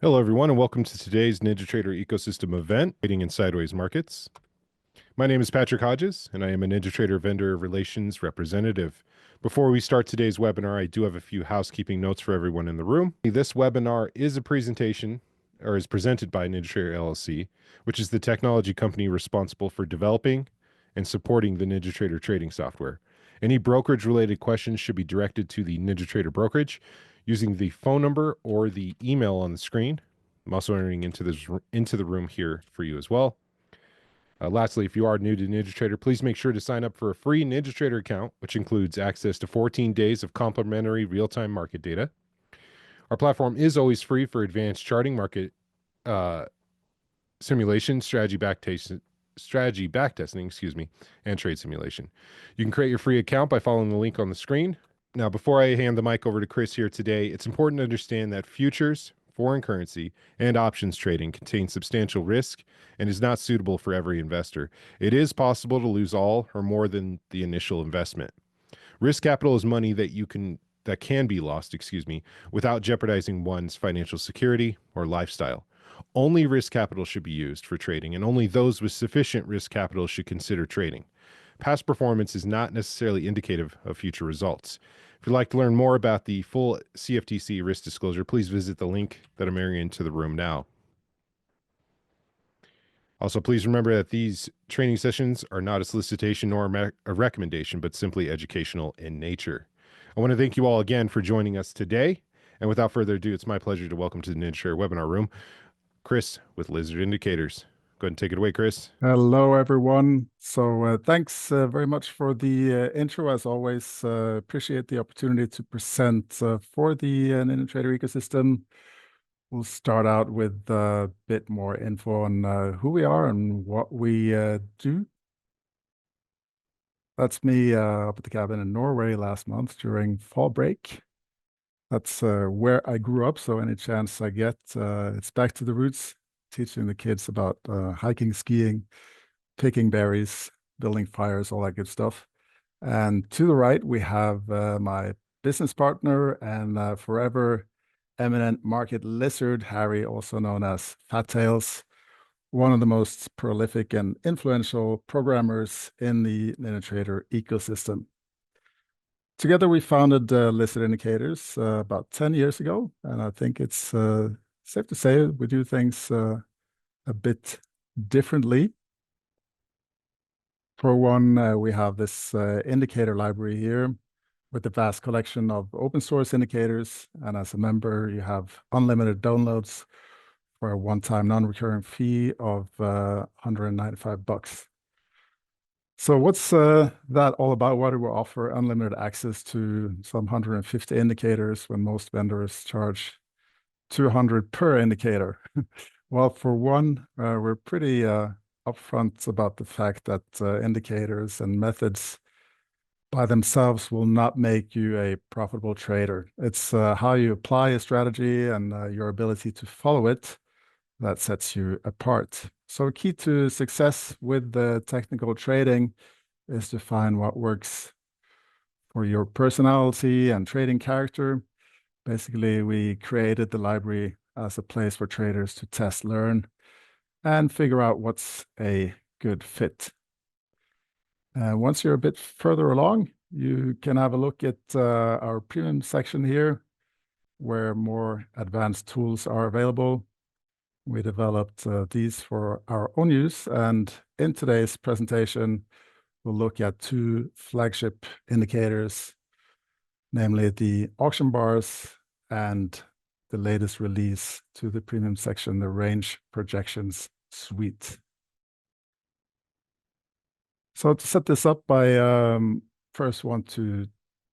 Hello, everyone, and welcome to today's NinjaTrader ecosystem event, Trading in Sideways Markets. My name is Patrick Hodges, and I am a NinjaTrader Vendor Relations Representative. Before we start today's webinar, I do have a few housekeeping notes for everyone in the room. This webinar is a presentation, or is presented by NinjaTrader LLC, which is the technology company responsible for developing and supporting the NinjaTrader trading software. Any brokerage-related questions should be directed to the NinjaTrader brokerage using the phone number or the email on the screen. I'm also entering into the room here for you as well. Lastly, if you are new to NinjaTrader, please make sure to sign up for a free NinjaTrader account, which includes access to 14 days of complimentary real-time market data. Our platform is always free for advanced charting, market simulation, strategy backtesting, and trade simulation. You can create your free account by following the link on the screen. Now, before I hand the mic over to Kris here today, it's important to understand that futures, foreign currency, and options trading contain substantial risk and is not suitable for every investor. It is possible to lose all or more than the initial investment. Risk capital is money that can be lost, without jeopardizing one's financial security or lifestyle. Only risk capital should be used for trading, and only those with sufficient risk capital should consider trading. Past performance is not necessarily indicative of future results. If you'd like to learn more about the full CFTC risk disclosure, please visit the link that I'm entering into the room now. Also, please remember that these training sessions are not a solicitation nor a recommendation, but simply educational in nature. I want to thank you all again for joining us today. And without further ado, it's my pleasure to welcome to the NinjaTrader webinar room, Kris with LizardIndicators. Go ahead and take it away, Kris. Hello, everyone. So thanks very much for the intro. As always, appreciate the opportunity to present for the NinjaTrader ecosystem. We'll start out with a bit more info on who we are and what we do. That's me up at the cabin in Norway last month during fall break. That's where I grew up, so any chance I get, it's back to the roots, teaching the kids about hiking, skiing, picking berries, building fires, all that good stuff. And to the right, we have my business partner and forever eminent market lizard, Harry, also known as Fat Tails, one of the most prolific and influential programmers in the NinjaTrader ecosystem. Together, we founded LizardIndicators about 10 years ago, and I think it's safe to say we do things a bit differently. For one, we have this indicator library here with the vast collection of open source indicators, and as a member, you have unlimited downloads for a one-time non-recurring fee of $195. So what's that all about? Why do we offer unlimited access to some 150 indicators when most vendors charge $200 per indicator? Well, for one, we're pretty upfront about the fact that indicators and methods by themselves will not make you a profitable trader. It's how you apply a strategy and your ability to follow it that sets you apart. So key to success with the technical trading is to find what works for your personality and trading character. Basically, we created the library as a place for traders to test, learn, and figure out what's a good fit. Once you're a bit further along, you can have a look at our premium section here, where more advanced tools are available. We developed these for our own use, and in today's presentation, we'll look at two flagship indicators, namely the auction bars and the latest release to the premium section, the range projections suite. So to set this up, I first want to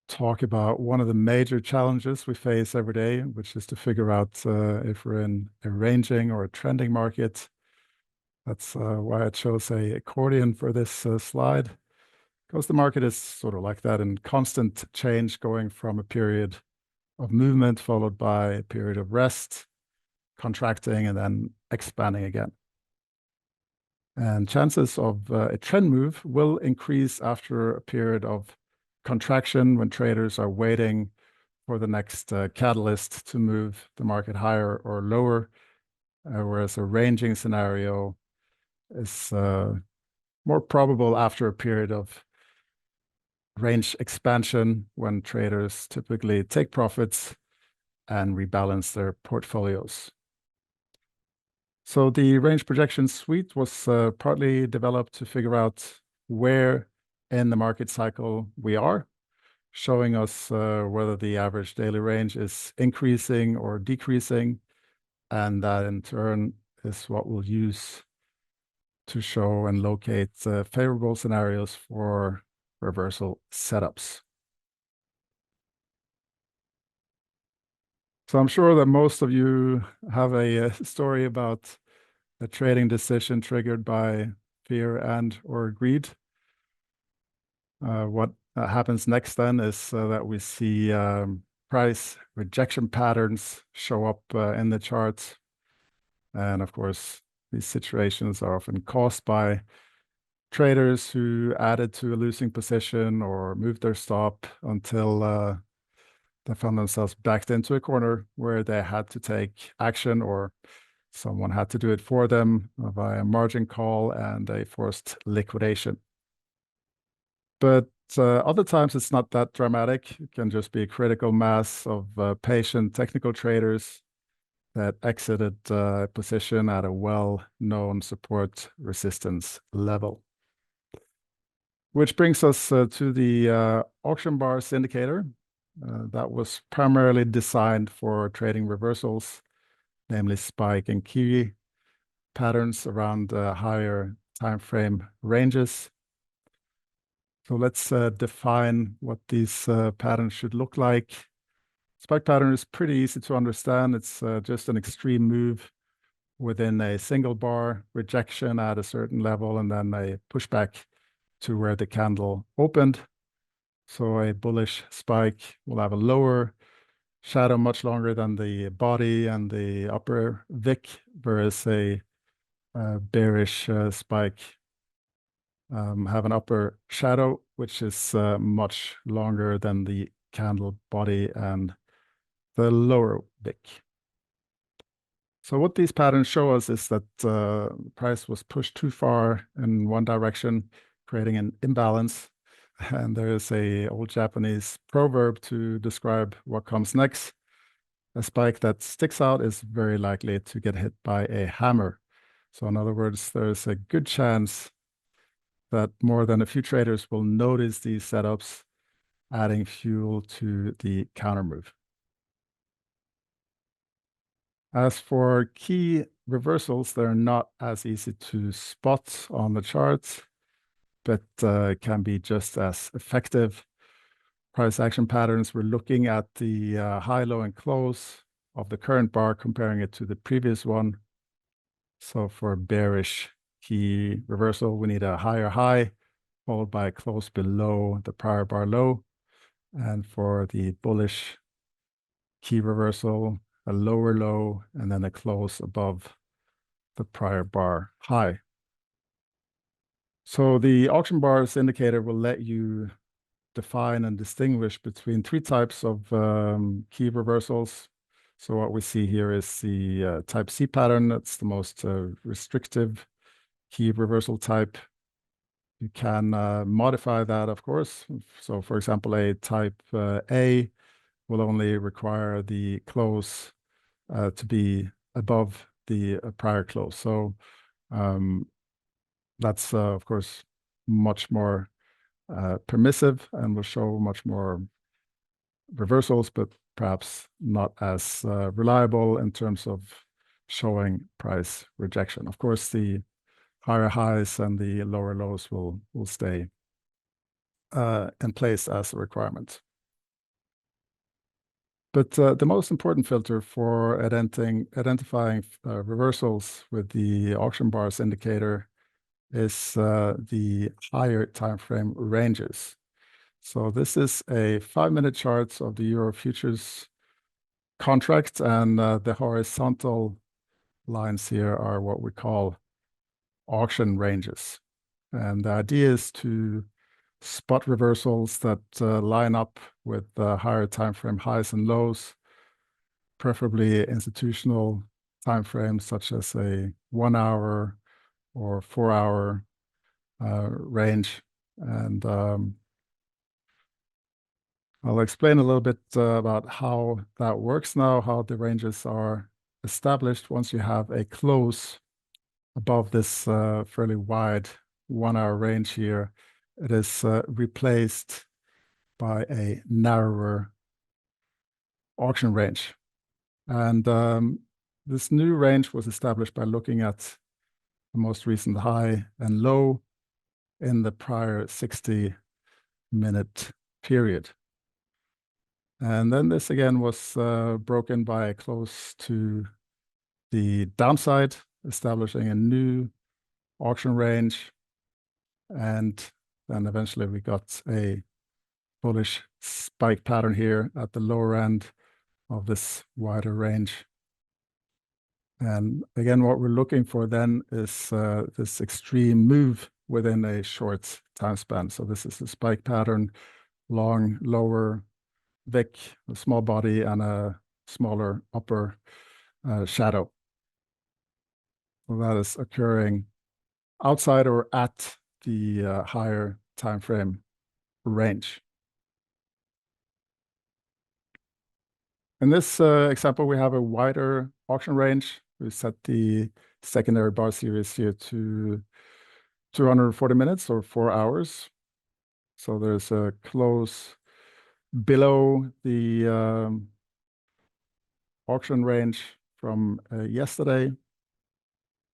talk about one of the major challenges we face every day, which is to figure out if we're in a ranging or a trending market. That's why I chose a accordion for this slide, because the market is sort of like that in constant change, going from a period of movement followed by a period of rest, contracting, and then expanding again. And chances of a trend move will increase after a period of contraction when traders are waiting for the next catalyst to move the market higher or lower, whereas a ranging scenario is more probable after a period of range expansion when traders typically take profits and rebalance their portfolios. So the range projection suite was partly developed to figure out where in the market cycle we are, showing us whether the average daily range is increasing or decreasing, and that in turn is what we'll use to show and locate favorable scenarios for reversal setups. So I'm sure that most of you have a story about a trading decision triggered by fear and or greed. What happens next then is that we see price rejection patterns show up in the charts. And of course, these situations are often caused by traders who added to a losing position or moved their stop until they found themselves backed into a corner where they had to take action, or someone had to do it for them via margin call and a forced liquidation. But other times it's not that dramatic. It can just be a critical mass of patient technical traders that exited a position at a well-known support resistance level. Which brings us to the auction bars indicator. That was primarily designed for trading reversals, namely spike and key patterns around higher time frame ranges. So let's define what these patterns should look like. Spike pattern is pretty easy to understand. It's just an extreme move within a single bar, rejection at a certain level, and then a pushback to where the candle opened. So a bullish spike will have a lower shadow much longer than the body and the upper wick, whereas a bearish spike have an upper shadow, which is much longer than the candle body and the lower wick. So what these patterns show us is that the price was pushed too far in one direction, creating an imbalance. And there is a old Japanese proverb to describe what comes next. A spike that sticks out is very likely to get hit by a hammer. So in other words, there's a good chance that more than a few traders will notice these setups, adding fuel to the counter move. As for key reversals, they're not as easy to spot on the charts, but can be just as effective. Price action patterns, we're looking at the high, low, and close of the current bar, comparing it to the previous one. So for a bearish key reversal, we need a higher high, followed by a close below the prior bar low. And for the bullish key reversal, a lower low, and then a close above the prior bar high. So the auction bars indicator will let you define and distinguish between three types of key reversals. So what we see here is the type C pattern. That's the most restrictive key reversal type. You can modify that, of course. So for example, a type A will only require the close to be above the prior close. So that's, of course, much more permissive and will show much more reversals, but perhaps not as reliable in terms of showing price rejection. Of course, the higher highs and the lower lows will stay in place as a requirement. But the most important filter for identifying reversals with the auction bars indicator is the higher time frame ranges. So this is a 5-minute chart of the Euro futures contract, and the horizontal lines here are what we call auction ranges. And the idea is to spot reversals that line up with higher time frame highs and lows, preferably institutional time frames such as a 1 hour or 4 hour range. And I'll explain a little bit about how that works now, how the ranges are established once you have a close above this fairly wide 1 hour range here. It is replaced by a narrower auction range. And this new range was established by looking at the most recent high and low in the prior 60-minute period. And then this again was broken by a close to the downside, establishing a new auction range. And then eventually we got a bullish spike pattern here at the lower end of this wider range. And again, what we're looking for then is this extreme move within a short time span. So this is a spike pattern, long, lower wick, a small body, and a smaller upper shadow. So that is occurring outside or at the higher time frame range. In this example, we have a wider auction range. We set the secondary bar series here to 240 minutes or 4 hours. So there's a close below the auction range from yesterday.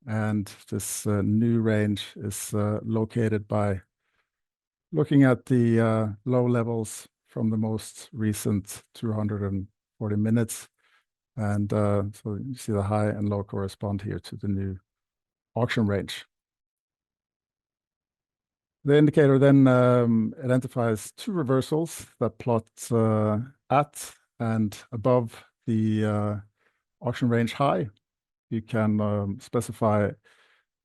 And this new range is located by looking at the low levels from the most recent 240 minutes. And so you see the high and low correspond here to the new auction range. The indicator then identifies two reversals that plot at and above the auction range high. You can specify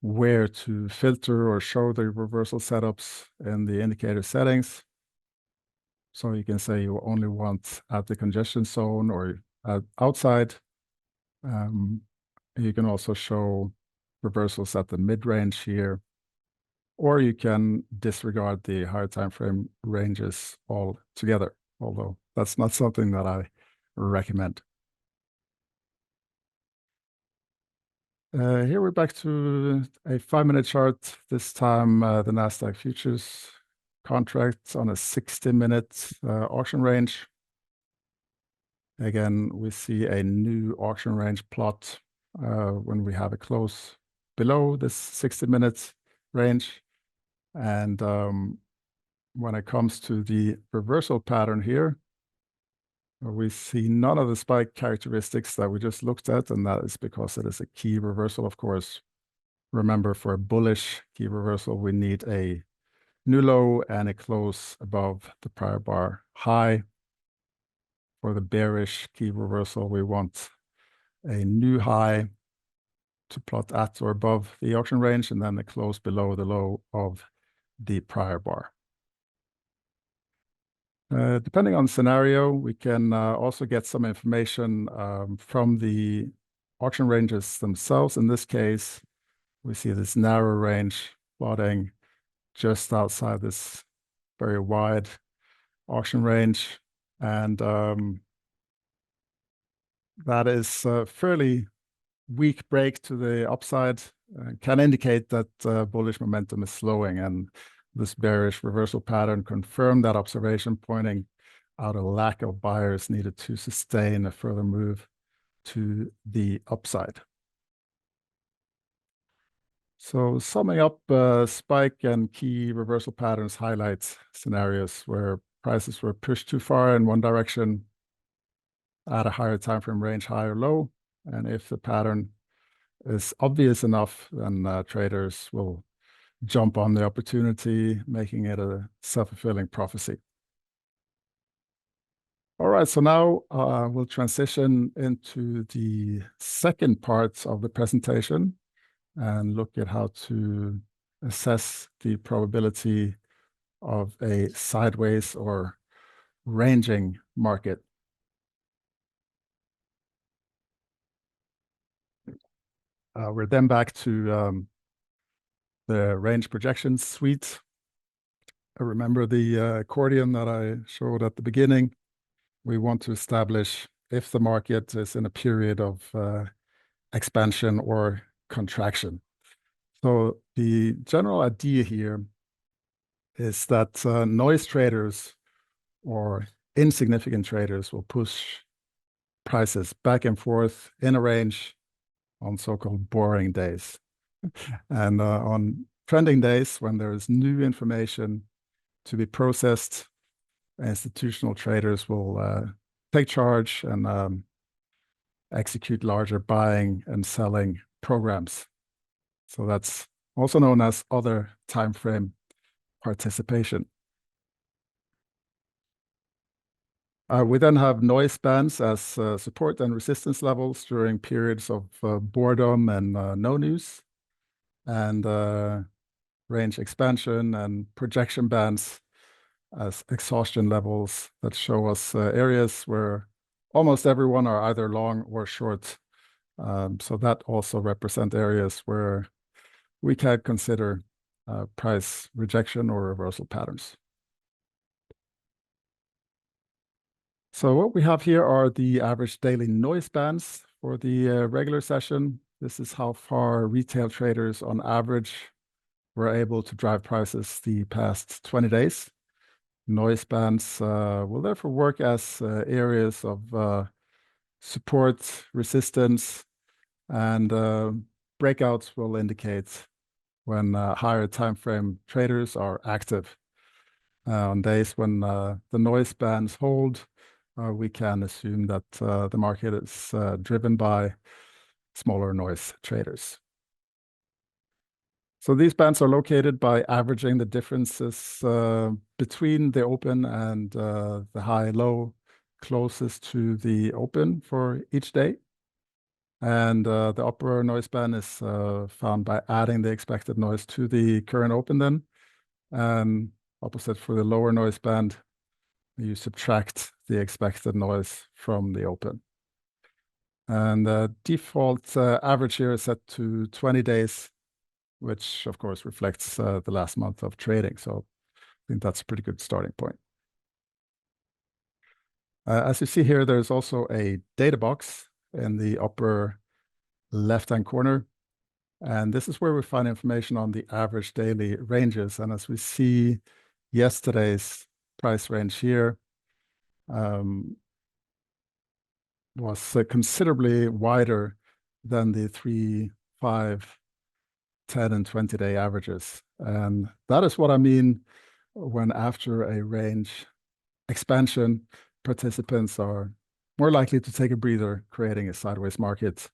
where to filter or show the reversal setups in the indicator settings. So you can say you only want at the congestion zone or outside. You can also show reversals at the mid-range here, or you can disregard the higher time frame ranges altogether, although that's not something that I recommend. Here we're back to a 5-minute chart. This time the NASDAQ futures contract on a 60-minute auction range. Again, we see a new auction range plot when we have a close below this 60-minute range. And when it comes to the reversal pattern here, we see none of the spike characteristics that we just looked at, and that is because it is a key reversal, of course. Remember, for a bullish key reversal, we need a new low and a close above the prior bar high. For the bearish key reversal, we want a new high to plot at or above the auction range, and then a close below the low of the prior bar. Depending on the scenario, we can also get some information from the auction ranges themselves. In this case, we see this narrow range plotting just outside this very wide auction range. And that is a fairly weak break to the upside, can indicate that bullish momentum is slowing, and this bearish reversal pattern confirmed that observation, pointing out a lack of buyers needed to sustain a further move to the upside. So summing up, spike and key reversal patterns highlight scenarios where prices were pushed too far in one direction at a higher time frame range, high or low. And if the pattern is obvious enough, then traders will jump on the opportunity, making it a self-fulfilling prophecy. All right, so now we'll transition into the second part of the presentation and look at how to assess the probability of a sideways or ranging market. We're then back to the range projection suite. I remember the accordion that I showed at the beginning. We want to establish if the market is in a period of expansion or contraction. So the general idea here is that noise traders or insignificant traders will push prices back and forth in a range on so-called boring days. And on trending days, when there is new information to be processed, institutional traders will take charge and execute larger buying and selling programs. So that's also known as other time frame participation. We then have noise bands as support and resistance levels during periods of boredom and no news, and range expansion and projection bands as exhaustion levels that show us areas where almost everyone are either long or short. So that also represent areas where we can consider price rejection or reversal patterns. So what we have here are the average daily noise bands for the regular session. This is how far retail traders on average were able to drive prices the past 20 days. Noise bands will therefore work as areas of support, resistance, and breakouts will indicate when higher time frame traders are active. On days when the noise bands hold, we can assume that the market is driven by smaller noise traders. So these bands are located by averaging the differences between the open and the high-low closest to the open for each day. And the upper noise band is found by adding the expected noise to the current open then. And opposite for the lower noise band, you subtract the expected noise from the open. And the default average here is set to 20 days, which of course reflects the last month of trading. So I think that's a pretty good starting point. As you see here, there's also a data box in the upper left-hand corner. And this is where we find information on the average daily ranges. And as we see yesterday's price range here was considerably wider than the 3, 5, 10, and 20-day averages. And that is what I mean when after a range expansion, participants are more likely to take a breather, creating a sideways market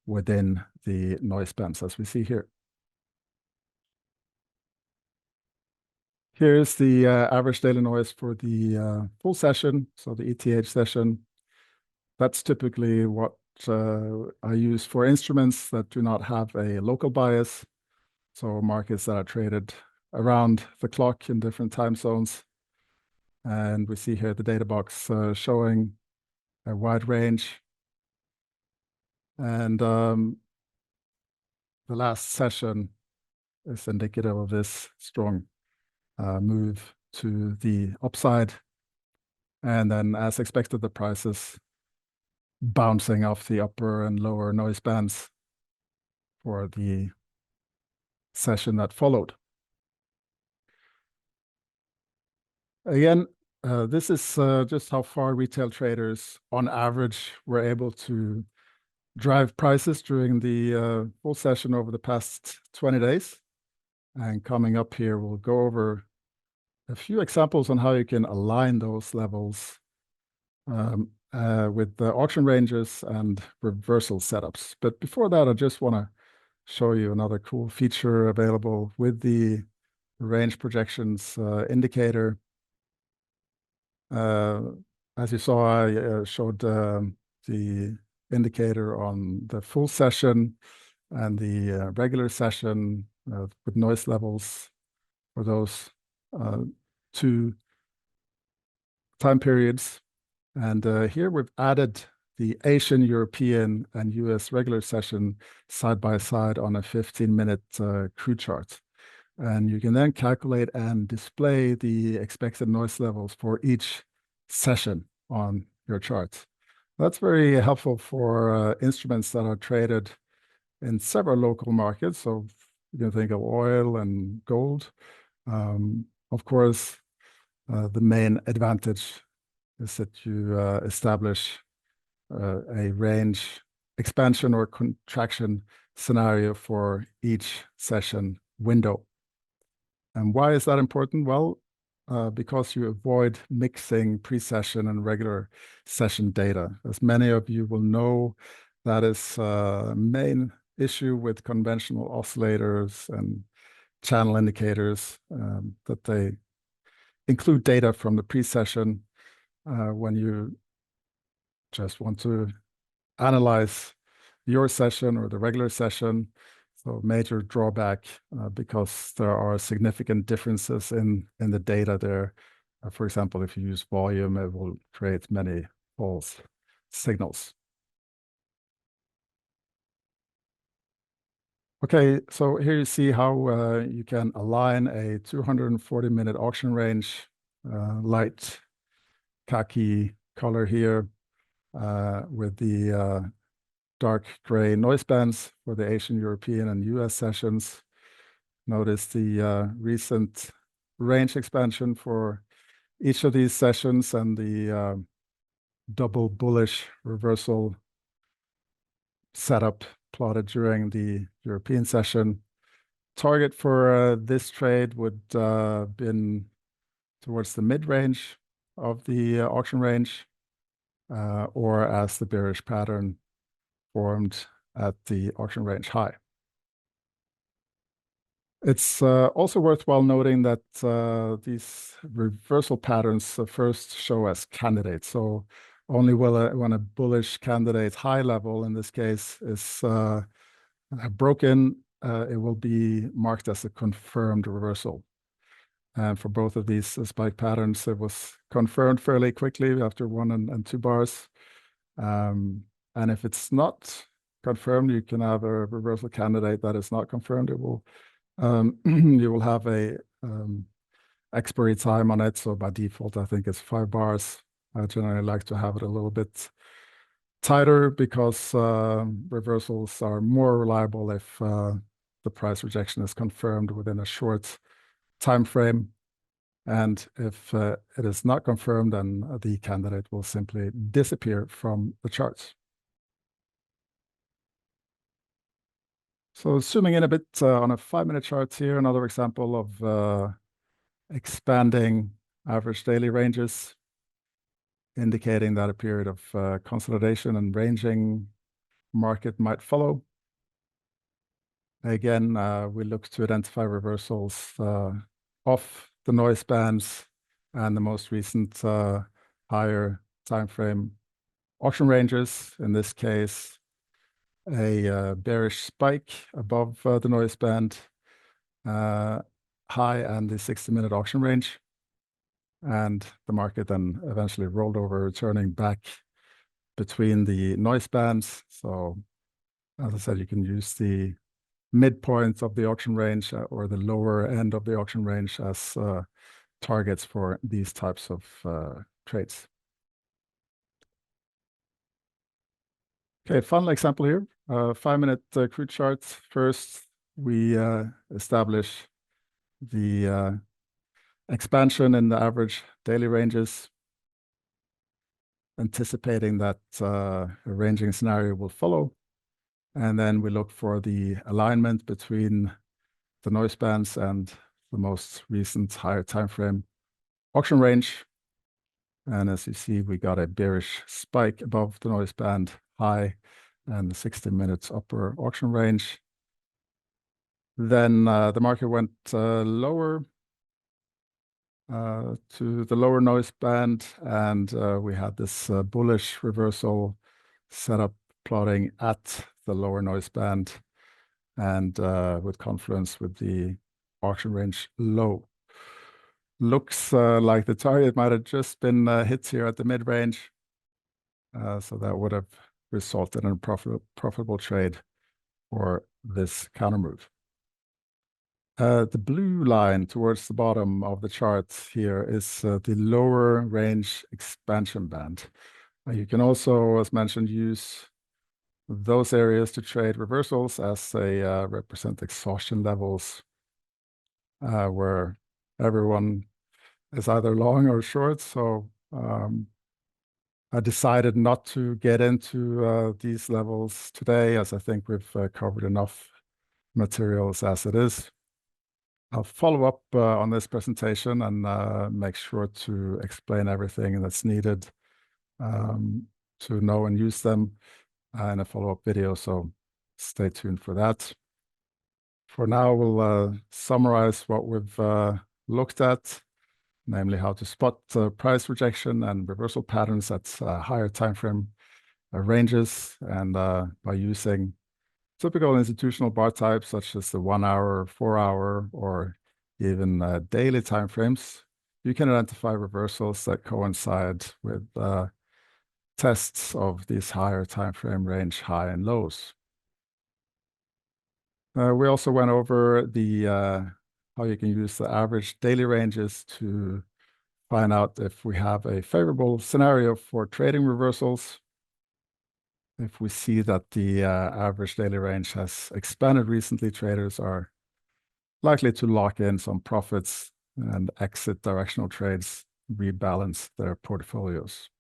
within the noise bands, as we see here. Here's the average daily noise for the full session, so the ETH session. That's typically what I use for instruments that do not have a local bias, so markets that are traded around the clock in different time zones. And we see here the data box showing a wide range. And the last session is indicative of this strong move to the upside. And then as expected, the prices bouncing off the upper and lower noise bands for the session that followed. Again, this is just how far retail traders on average were able to drive prices during the full session over the past 20 days. And coming up here, we'll go over a few examples on how you can align those levels with the auction ranges and reversal setups. But before that, I just want to show you another cool feature available with the range projections indicator. As you saw, I showed the indicator on the full session and the regular session with noise levels for those. two time periods. And here we've added the Asian, European, and US regular session side by side on a 15-minute crude chart. And you can then calculate and display the expected noise levels for each session on your chart. That's very helpful for instruments that are traded in several local markets. So you can think of oil and gold. Of course, the main advantage is that you establish a range expansion or contraction scenario for each session window. And why is that important? Well, because you avoid mixing pre-session and regular session data. As many of you will know, that is a main issue with conventional oscillators and channel indicators, that they include data from the pre-session when you just want to analyze your session or the regular session. So major drawback because there are significant differences in the data there. For example, if you use volume, it will create many false signals. Okay, so here you see how you can align a 240-minute auction range, light khaki color here, with the dark gray noise bands for the Asian, European, and US sessions. Notice the recent range expansion for each of these sessions and the double bullish reversal setup plotted during the European session. Target for this trade would been towards the mid-range of the auction range, or as the bearish pattern formed at the auction range high. It's also worthwhile noting that these reversal patterns first show as candidates. So only when a bullish candidate high level, in this case, is broken, it will be marked as a confirmed reversal. And for both of these spike patterns, it was confirmed fairly quickly after 1 and 2 bars. And if it's not confirmed, you can have a reversal candidate that is not confirmed. It will you will have a expiry time on it. So by default, I think it's 5 bars. I generally like to have it a little bit tighter because reversals are more reliable if the price rejection is confirmed within a short time frame. And if it is not confirmed, then the candidate will simply disappear from the charts. So zooming in a bit on a 5-minute chart here, another example of expanding average daily ranges, indicating that a period of consolidation and ranging market might follow. Again, we look to identify reversals off the noise bands and the most recent higher time frame auction ranges. In this case, a bearish spike above the noise band high and the 60-minute auction range. And the market then eventually rolled over, returning back between the noise bands. So as I said, you can use the midpoint of the auction range or the lower end of the auction range as targets for these types of trades. Okay, final example here, 5-minute crude charts. First, we establish the expansion in the average daily ranges, anticipating that a ranging scenario will follow. And then we look for the alignment between the noise bands and the most recent higher time frame auction range. And as you see, we got a bearish spike above the noise band high and the 60 minutes upper auction range. Then the market went lower to the lower noise band, and we had this bullish reversal setup plotting at the lower noise band and with confluence with the auction range low. looks like the target might have just been hit here at the mid-range. So that would have resulted in a profitable trade for this counter move. The blue line towards the bottom of the chart here is the lower range expansion band. You can also, as mentioned, use those areas to trade reversals as they represent exhaustion levels where everyone is either long or short. So I decided not to get into these levels today, as I think we've covered enough materials as it is. I'll follow up on this presentation and make sure to explain everything that's needed to know and use them in a follow-up video, so stay tuned for that. For now, we'll summarize what we've looked at, namely how to spot price rejection and reversal patterns at higher time frame ranges, and by using typical institutional bar types such as the 1 hour, 4 hour, or even daily timeframes, you can identify reversals that coincide with tests of these higher time frame range high and lows. We also went over the how you can use the average daily ranges to find out if we have a favorable scenario for trading reversals. If we see that the average daily range has expanded recently, traders are likely to lock in some profits and exit directional trades, rebalance their portfolios.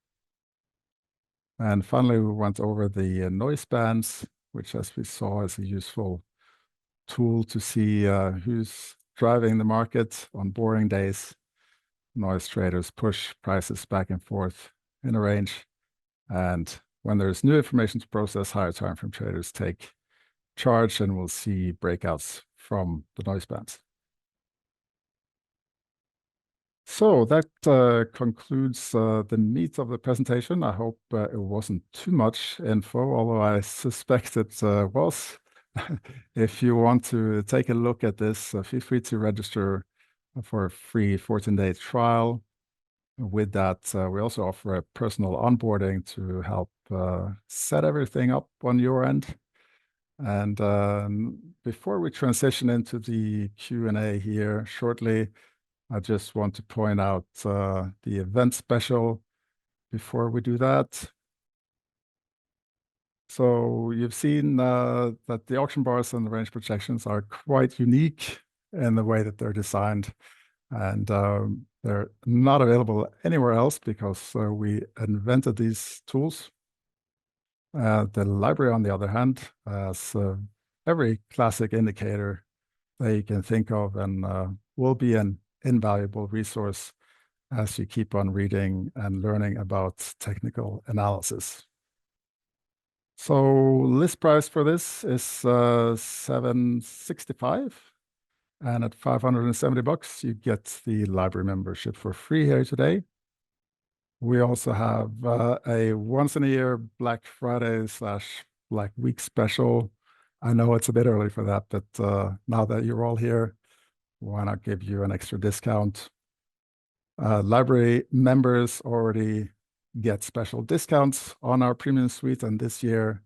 And finally, we went over the noise bands, which, as we saw, is a useful tool to see who's driving the market on boring days. Noise traders push prices back and forth in a range, and when there's new information to process, higher time frame traders take charge, and we'll see breakouts from the noise bands. So that concludes the meat of the presentation. I hope it wasn't too much info, although I suspect it was. If you want to take a look at this, feel free to register for a free 14-day trial. With that, we also offer a personal onboarding to help set everything up on your end. And before we transition into the Q&A here shortly, I just want to point out the event special before we do that. So you've seen that the auction bars and the range projections are quite unique in the way that they're designed. And they're not available anywhere else because we invented these tools. The library, on the other hand, has every classic indicator that you can think of and will be an invaluable resource as you keep on reading and learning about technical analysis. So list price for this is $765. And at $570, you get the library membership for free here today. We also have a once-in-a-year Black Friday / Black Week special. I know it's a bit early for that, but now that you're all here, why not give you an extra discount? Library members already get special discounts on our premium suite, and this year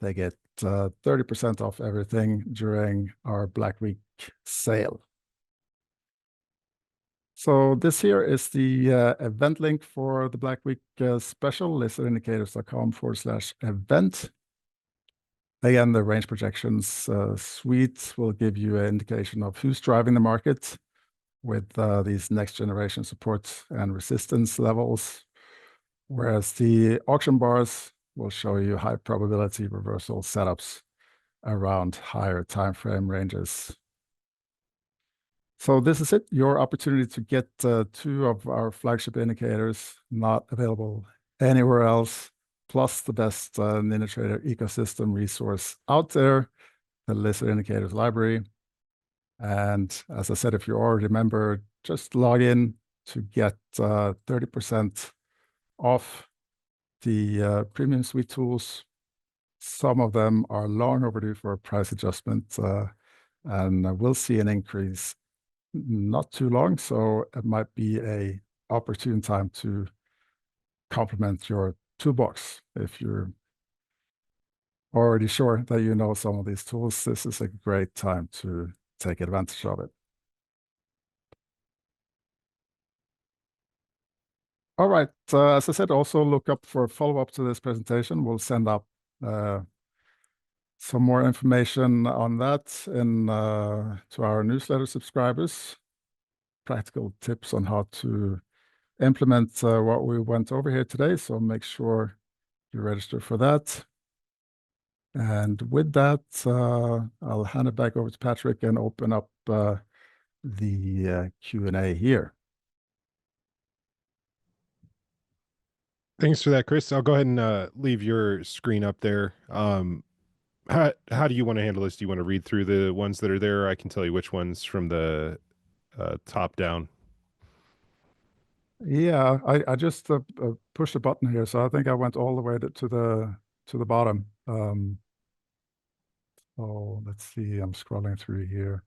they get 30% off everything during our Black Week sale. So this here is the event link for the Black Week special, LizardIndicators.com/event. Again, the range projections suite will give you an indication of who's driving the market with these next generation support and resistance levels, whereas the auction bars will show you high probability reversal setups around higher time frame ranges. So this is it, your opportunity to get 2 of our flagship indicators not available anywhere else, plus the best NinjaTrader ecosystem resource out there, the Lizard Indicators library. And as I said, if you're already a member, just log in to get 30% off the premium suite tools. Some of them are long overdue for a price adjustment, and we'll see an increase not too long, so it might be a opportune time to complement your toolbox. If you're already sure that you know some of these tools, this is a great time to take advantage of it. All right, as I said, also look up for follow-up to this presentation. We'll send up some more information on that in to our newsletter subscribers, practical tips on how to implement what we went over here today. So make sure you register for that. And with that, I'll hand it back over to Patrick and open up the Q&A here. Thanks for that, Kris. I'll go ahead and leave your screen up there. How do you want to handle this? Do you want to read through the ones that are there? I can tell you which ones from the top down. Yeah, I just pushed a button here, so I think I went all the way to the bottom. So let's see, I'm scrolling through here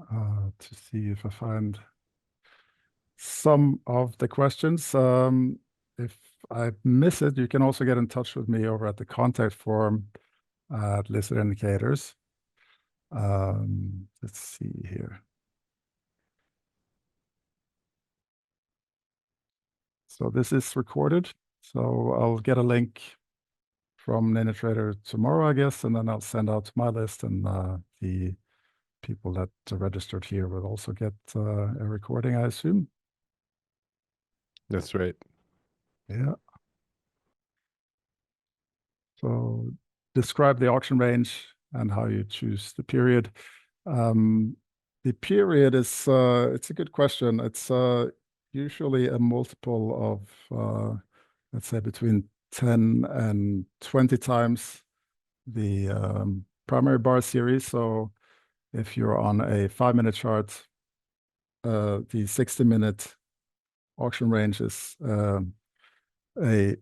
to see if I find some of the questions. If I miss it, you can also get in touch with me over at the contact form at LizardIndicators. Let's see here. So this is recorded. So I'll get a link from NinjaTrader tomorrow, I guess, and then I'll send out to my list, and the people that registered here will also get a recording, I assume. That's right. Yeah. So describe the auction range and how you choose the period. The period is, it's a good question. It's usually a multiple of, let's say, between 10 and 20 times the primary bar series. So if you're on a 5-minute chart, the 60-minute auction range is a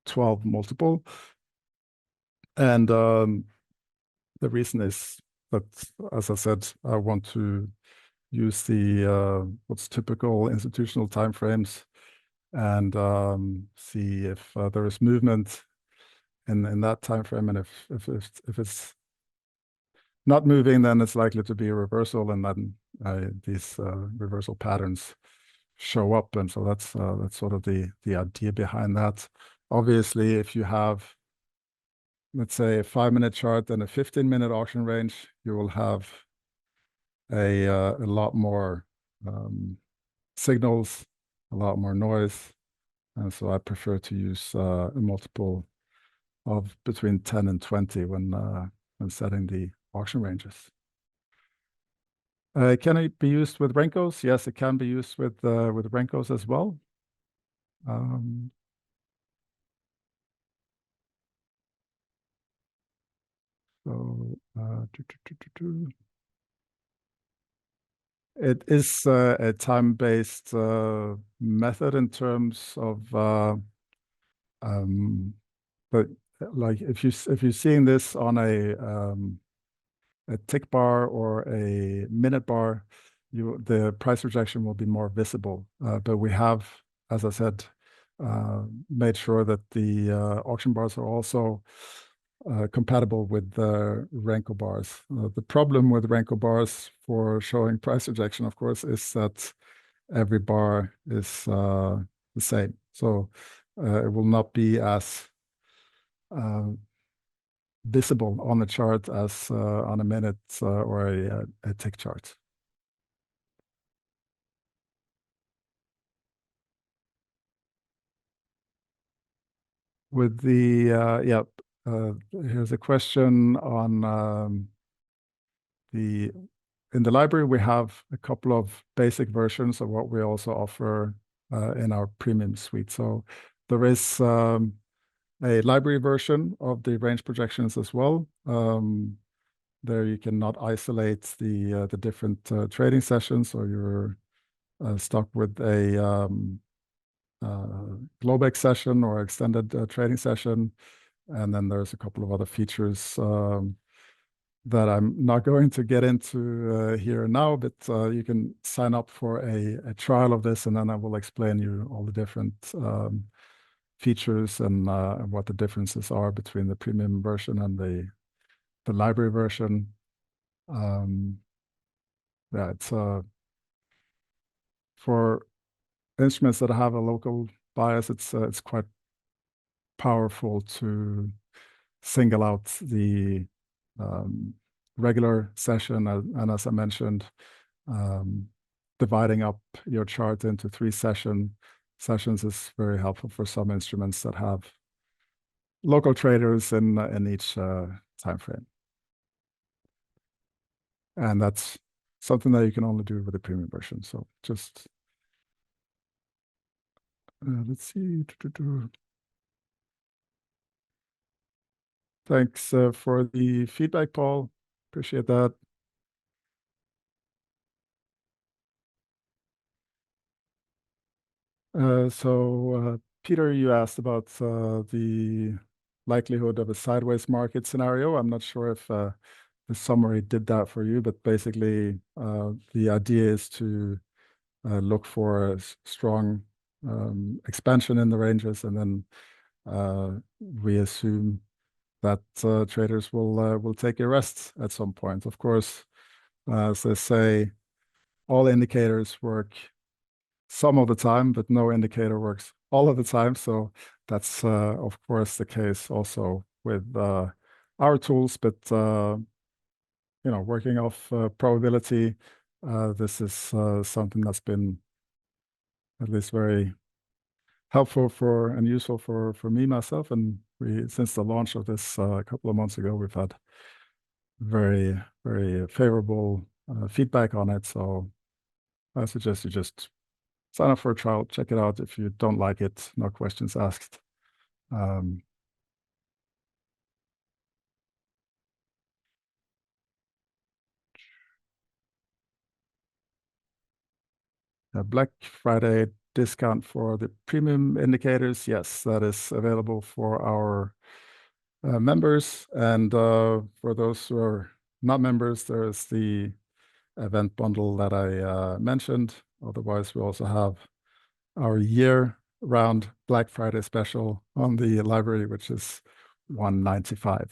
12 multiple. And the reason is that, as I said, I want to use the what's typical institutional timeframes and see if there is movement in that time frame, and if it's not moving, then it's likely to be a reversal, and then these reversal patterns show up, and so that's sort of the idea behind that. Obviously, if you have, let's say, a 5-minute chart and a 15-minute auction range, you will have a lot more signals, a lot more noise, and so I prefer to use a multiple of between 10 and 20 when setting the auction ranges. Can it be used with Renkos? Yes, it can be used with Renkos as well. So it is a time-based method in terms of, but like if you're seeing this on a tick bar or a minute bar, the price rejection will be more visible. But we have, as I said, made sure that the auction bars are also compatible with the Renko bars. The problem with Renko bars for showing price rejection, of course, is that every bar is the same. So it will not be as visible on the chart as on a minute or a tick chart. With the, here's a question on in the library, we have a couple of basic versions of what we also offer in our premium suite. So there is a library version of the range projections as well. There you cannot isolate the different trading sessions, or you're stuck with a Globex session or extended trading session. And then there's a couple of other features that I'm not going to get into here now, but you can sign up for a trial of this, and then I will explain you all the different features and what the differences are between the premium version and the library version. Yeah, it's for instruments that have a local bias, it's quite powerful to single out the regular session, and as I mentioned, dividing up your chart into 3 sessions is very helpful for some instruments that have local traders in each time frame. And that's something that you can only do with the premium version. So just let's see. Thanks for the feedback, Paul. Appreciate that. So Peter, you asked about the likelihood of a sideways market scenario. I'm not sure if the summary did that for you, but basically the idea is to look for a strong expansion in the ranges, and then we assume that traders will take a rest at some point. Of course, as they say, all indicators work some of the time, but no indicator works all of the time. So that's of course the case also with our tools, but working off probability, this is something that's been at least very helpful for and useful for me myself. And since the launch of this a couple of months ago, we've had very, very favorable feedback on it. So I suggest you just sign up for a trial, check it out. If you don't like it, no questions asked. A Black Friday discount for the premium indicators. Yes, that is available for our members. And for those who are not members, there's the event bundle that I mentioned. Otherwise, we also have our year-round Black Friday special on the library, which is $195.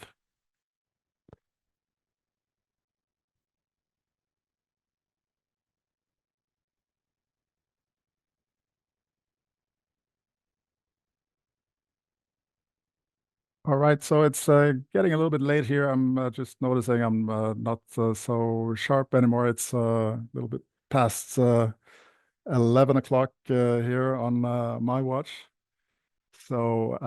All right, so it's getting a little bit late here. I'm just noticing I'm not so sharp anymore. It's a little bit past 11 o'clock here on my watch. So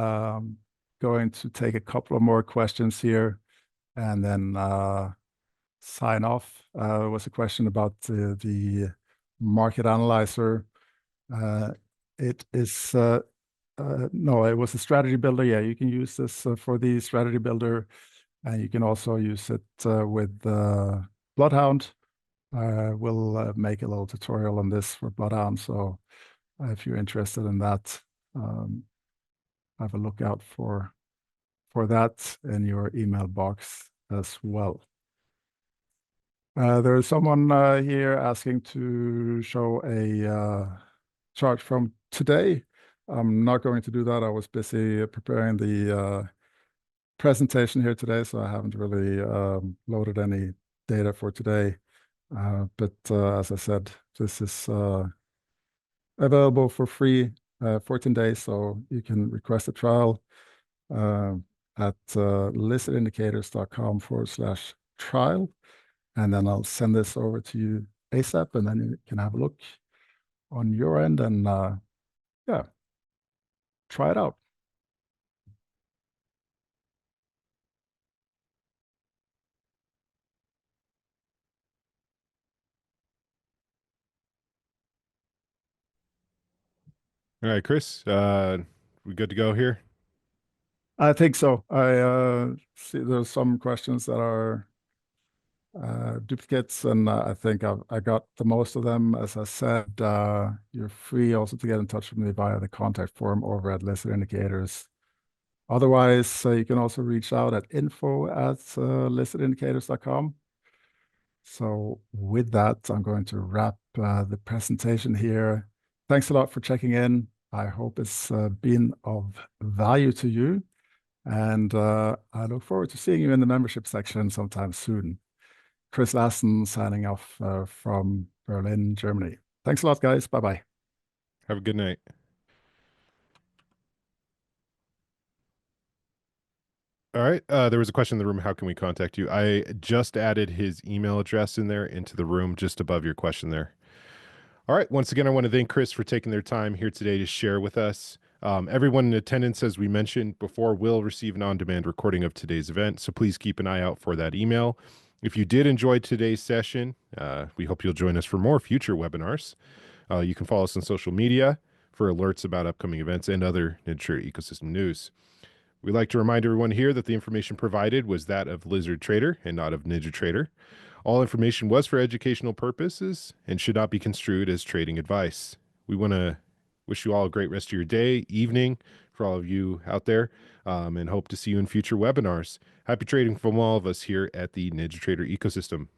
going to take a couple of more questions here and then sign off. There was a question about the market analyzer. It is no, it was a strategy builder. Yeah, you can use this for the strategy builder, and you can also use it with Bloodhound. We'll make a little tutorial on this for Bloodhound. So if you're interested in that, have a look out for that in your email box as well. There is someone here asking to show a chart from today. I'm not going to do that. I was busy preparing the presentation here today, so I haven't really loaded any data for today. But as I said, this is available for free 14 days, so you can request a trial at lizardindicators.com/trial. And then I'll send this over to you ASAP, and then you can have a look on your end and yeah, try it out. All right, Kris, we good to go here? I think so. I see there's some questions that are duplicates, and I think I got the most of them. As I said, you're free also to get in touch with me via the contact form over at LizardIndicators. Otherwise, you can also reach out at info@lizardindicators.com. So with that, I'm going to wrap the presentation here. Thanks a lot for checking in. I hope it's been of value to you. And I look forward to seeing you in the membership section sometime soon. Kris Lassen signing off from Berlin, Germany. Thanks a lot, guys. Bye-bye. Have a good night. All right. There was a question in the room. How can we contact you? I just added his email address in there into the room just above your question there. All right. Once again, I want to thank Kris for taking their time here today to share with us. Everyone in attendance, as we mentioned before, will receive an on-demand recording of today's event. So please keep an eye out for that email. If you did enjoy today's session, we hope you'll join us for more future webinars. You can follow us on social media for alerts about upcoming events and other NinjaTrader ecosystem news. We'd like to remind everyone here that the information provided was that of LizardTrader and not of NinjaTrader. All information was for educational purposes and should not be construed as trading advice. We want to wish you all a great rest of your day, evening, for all of you out there, and hope to see you in future webinars. Happy trading from all of us here at the NinjaTrader ecosystem.